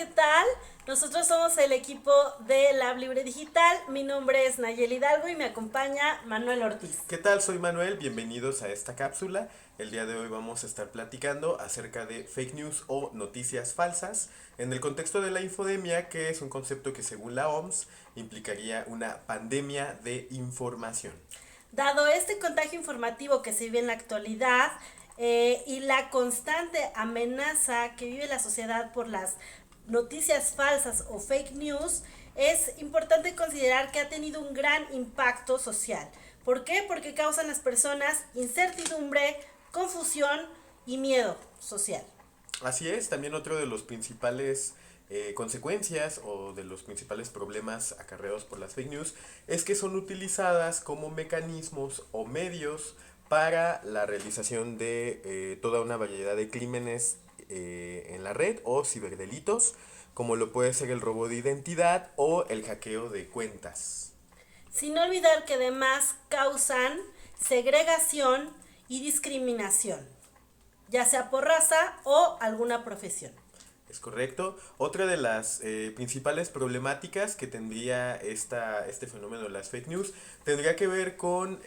¿qué tal? Nosotros somos el equipo de Lab Libre Digital. Mi nombre es Nayeli Hidalgo y me acompaña Manuel Ortiz. ¿Qué tal? Soy Manuel, bienvenidos a esta cápsula. El día de hoy vamos a estar platicando acerca de fake news o noticias falsas en el contexto de la infodemia, que es un concepto que según la OMS implicaría una pandemia de información. Dado este contagio informativo que se vive en la actualidad y la constante amenaza que vive la sociedad por las noticias falsas o fake news, es importante considerar que ha tenido un gran impacto social. ¿Por qué? Porque causan las personas incertidumbre, confusión y miedo social. Así es, también otro de los principales consecuencias o de los principales problemas acarreados por las fake news es que son utilizadas como mecanismos o medios para la realización de toda una variedad de crímenes en la red o ciberdelitos, como lo puede ser el robo de identidad o el hackeo de cuentas. Sin olvidar que además causan segregación y discriminación, ya sea por raza o alguna profesión. Es correcto. Otra de las principales problemáticas que tendría este fenómeno de las fake news tendría que ver con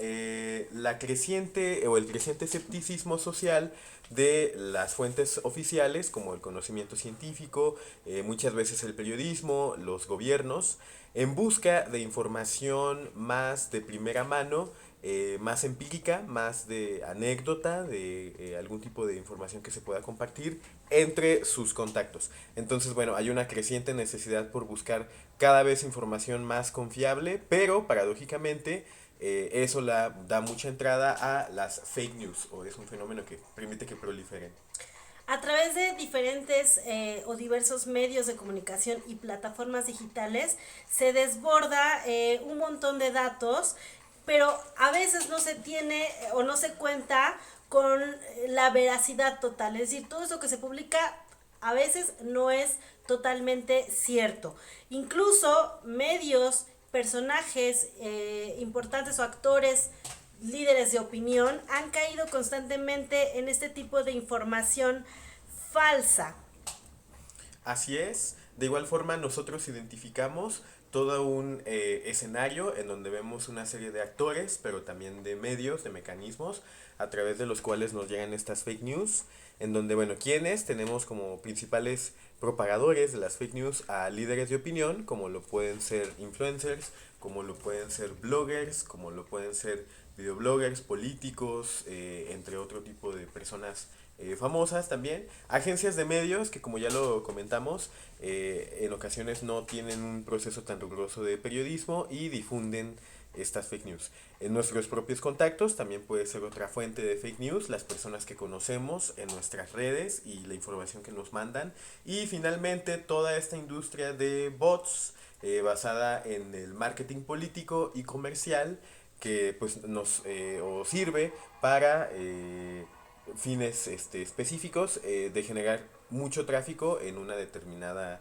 la creciente o el creciente escepticismo social de las fuentes oficiales, como el conocimiento científico, muchas veces el periodismo, los gobiernos, en busca de información más de primera mano, más empírica, más de anécdota, de algún tipo de información que se pueda compartir entre sus contactos. Entonces, bueno, hay una creciente necesidad por buscar cada vez información más confiable, pero paradójicamente eso da mucha entrada a las fake news, o es un fenómeno que permite que proliferen. A través de diferentes o diversos medios de comunicación y plataformas digitales se desborda un montón de datos, pero a veces no se tiene o no se cuenta con la veracidad total. Es decir, todo eso que se publica a veces no es totalmente cierto. Incluso medios, personajes importantes o actores, líderes de opinión, han caído constantemente en este tipo de información falsa. Así es, de igual forma nosotros identificamos todo un escenario en donde vemos una serie de actores, pero también de medios, de mecanismos, a través de los cuales nos llegan estas fake news, en donde, bueno, quienes tenemos como principales propagadores de las fake news a líderes de opinión, como lo pueden ser influencers, como lo pueden ser bloggers, como lo pueden ser videobloggers, políticos, entre otro tipo de personas famosas también, agencias de medios que como ya lo comentamos, en ocasiones no tienen un proceso tan riguroso de periodismo y difunden estas fake news. En nuestros propios contactos también puede ser otra fuente de fake news, las personas que conocemos en nuestras redes y la información que nos mandan. Y finalmente toda esta industria de bots basada en el marketing político y comercial que pues nos o sirve para fines específicos de generar mucho tráfico en una determinada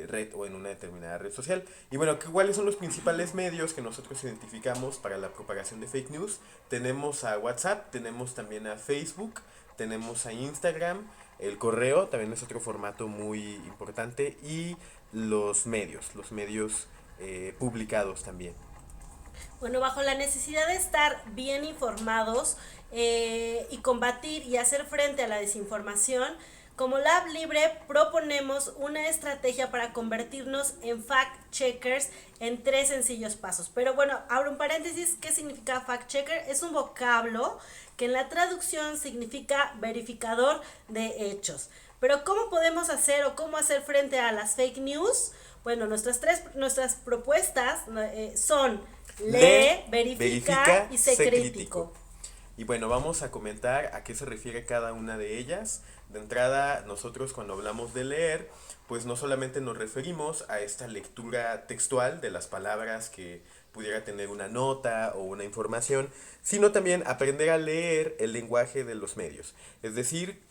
red o en una determinada red social. Y bueno, ¿cuáles son los principales medios que nosotros identificamos para la propagación de fake news? Tenemos a WhatsApp, tenemos también a Facebook, tenemos a Instagram, el correo también es otro formato muy importante y los medios publicados también. Bueno, bajo la necesidad de estar bien informados y combatir y hacer frente a la desinformación, como Lab Libre proponemos una estrategia para convertirnos en fact-checkers en 3 sencillos pasos. Pero abro un paréntesis, ¿qué significa fact-checker? Es un vocablo que en la traducción significa verificador de hechos. Pero ¿cómo podemos hacer o cómo hacer frente a las fake news? Bueno, nuestras propuestas son lee, verifica y sé crítico. Y bueno, vamos a comentar a qué se refiere cada una de ellas. De entrada, nosotros cuando hablamos de leer, pues no solamente nos referimos a esta lectura textual de las palabras que pudiera tener una nota o una información, sino también aprender a leer el lenguaje de los medios. Es decir,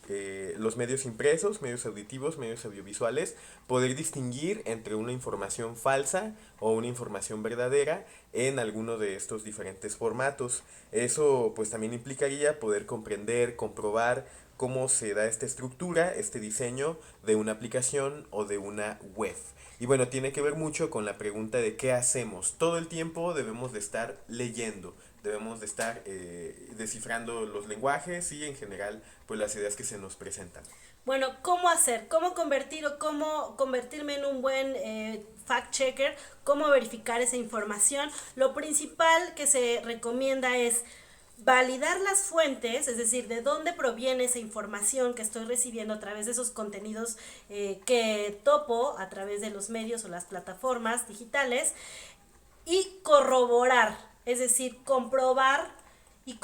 los medios impresos, medios auditivos, medios audiovisuales, poder distinguir entre una información falsa o una información verdadera en alguno de estos diferentes formatos. Eso pues también implicaría poder comprender, comprobar cómo se da esta estructura, este diseño de una aplicación o de una web. Y bueno, tiene que ver mucho con la pregunta de qué hacemos. Todo el tiempo debemos de estar leyendo, debemos de estar descifrando los lenguajes y en general pues las ideas que se nos presentan. Bueno, ¿cómo hacer? ¿Cómo convertir o cómo convertirme en un buen fact-checker? ¿Cómo verificar esa información? Lo principal que se recomienda es validar las fuentes, es decir, de dónde proviene esa información que estoy recibiendo a través de esos contenidos que topo a través de los medios o las plataformas digitales, y corroborar, es decir, comprobar y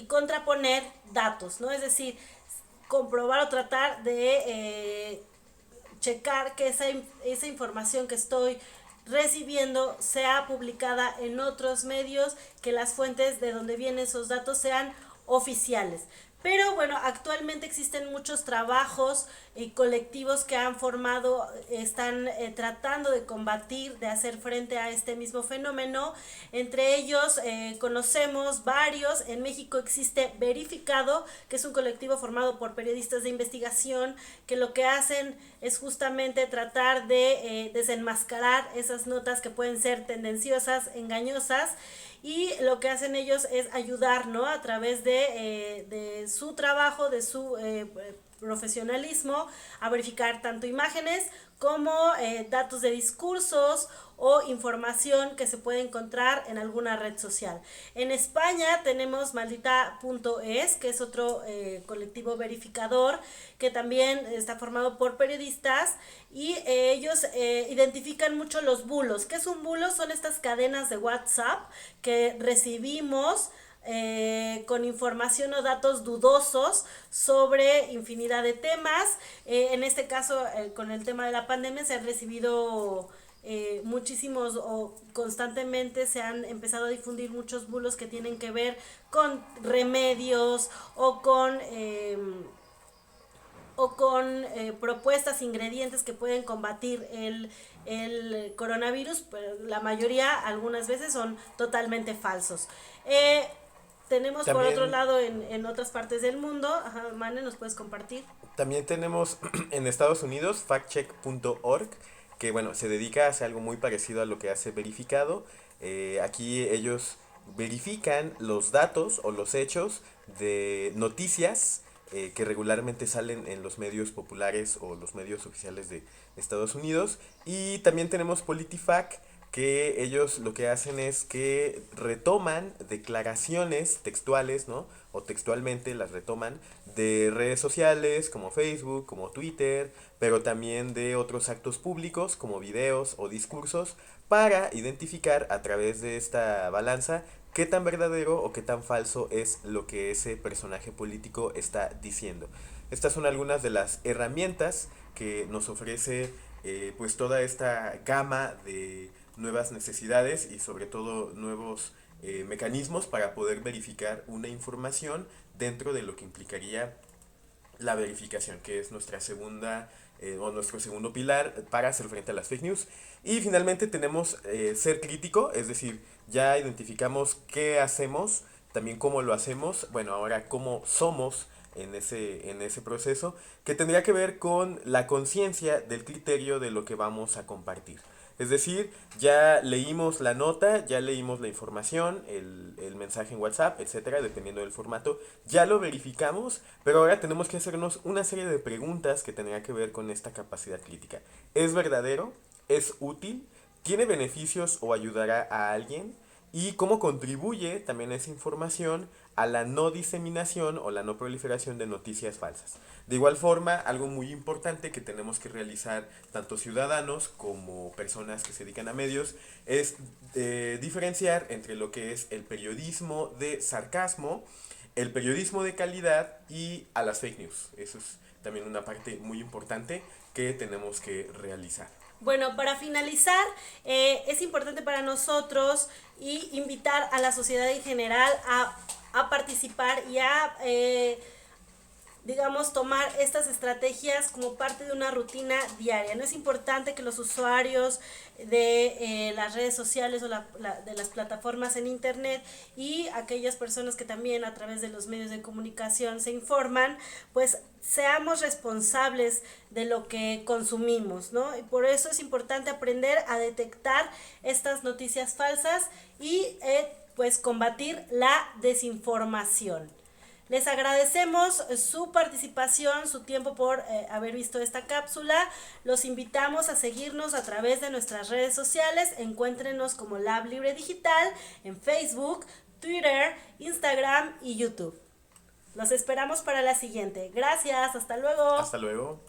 contraponer datos, ¿no? Es decir, comprobar o tratar de checar que esa información que estoy recibiendo sea publicada en otros medios, que las fuentes de donde vienen esos datos sean oficiales. Pero bueno, actualmente existen muchos trabajos y colectivos que han formado, están tratando de combatir, de hacer frente a este mismo fenómeno. Entre ellos conocemos varios. En México existe Verificado, que es un colectivo formado por periodistas de investigación que lo que hacen es justamente tratar de desenmascarar esas notas que pueden ser tendenciosas, engañosas, y lo que hacen ellos es ayudar, ¿no? A través de su trabajo, de su profesionalismo, a verificar tanto imágenes como datos de discursos o información que se puede encontrar en alguna red social. En España tenemos Maldita.es, que es otro colectivo verificador que también está formado por periodistas, y ellos identifican mucho los bulos. ¿Qué es un bulo? Son estas cadenas de WhatsApp que recibimos con información o datos dudosos sobre infinidad de temas. En este caso, con el tema de la pandemia, se han recibido muchísimos, o constantemente se han empezado a difundir muchos bulos que tienen que ver con remedios o con propuestas, ingredientes que pueden combatir el coronavirus, pero la mayoría, algunas veces, son totalmente falsos. Tenemos por otro También, lado en otras partes del mundo. Ajá, Mane, ¿nos puedes compartir? también tenemos en Estados Unidos factcheck.org, que bueno, se dedica a hacer algo muy parecido a lo que hace Verificado. Aquí ellos verifican los datos o los hechos de noticias que regularmente salen en los medios populares o los medios oficiales de Estados Unidos. Y también tenemos PolitiFact, que ellos lo que hacen es que retoman declaraciones textuales, ¿no? O textualmente las retoman de redes sociales como Facebook, como Twitter, pero también de otros actos públicos como videos o discursos, para identificar a través de esta balanza qué tan verdadero o qué tan falso es lo que ese personaje político está diciendo. Estas son algunas de las herramientas que nos ofrece pues toda esta gama de nuevas necesidades y sobre todo nuevos mecanismos para poder verificar una información dentro de lo que implicaría la verificación, que es nuestra segunda o nuestro segundo pilar para hacer frente a las fake news. Y finalmente tenemos ser crítico, es decir, ya identificamos qué hacemos, también cómo lo hacemos, bueno, ahora cómo somos en ese proceso, que tendría que ver con la conciencia del criterio de lo que vamos a compartir. Es decir, ya leímos la nota, ya leímos la información, el mensaje en WhatsApp, etcétera, dependiendo del formato, ya lo verificamos, pero ahora tenemos que hacernos una serie de preguntas que tendrán que ver con esta capacidad crítica. ¿Es verdadero? ¿Es útil? ¿Tiene beneficios o ayudará a alguien? ¿Y cómo contribuye también esa información a la no diseminación o la no proliferación de noticias falsas? De igual forma, algo muy importante que tenemos que realizar tanto ciudadanos como personas que se dedican a medios es diferenciar entre lo que es el periodismo de sarcasmo, el periodismo de calidad y a las fake news. Eso es también una parte muy importante que tenemos que realizar. Bueno, para finalizar, es importante para nosotros y invitar a la sociedad en general a participar y a digamos, tomar estas estrategias como parte de una rutina diaria. No es importante que los usuarios de las redes sociales o de las plataformas en internet y aquellas personas que también a través de los medios de comunicación se informan, pues seamos responsables de lo que consumimos, ¿no? Y por eso es importante aprender a detectar estas noticias falsas y pues combatir la desinformación. Les agradecemos su participación, su tiempo por haber visto esta cápsula. Los invitamos a seguirnos a través de nuestras redes sociales. Encuéntrenos como Lab Libre Digital en Facebook, Twitter, Instagram y YouTube. Los esperamos para la siguiente. Gracias, hasta luego. Hasta luego.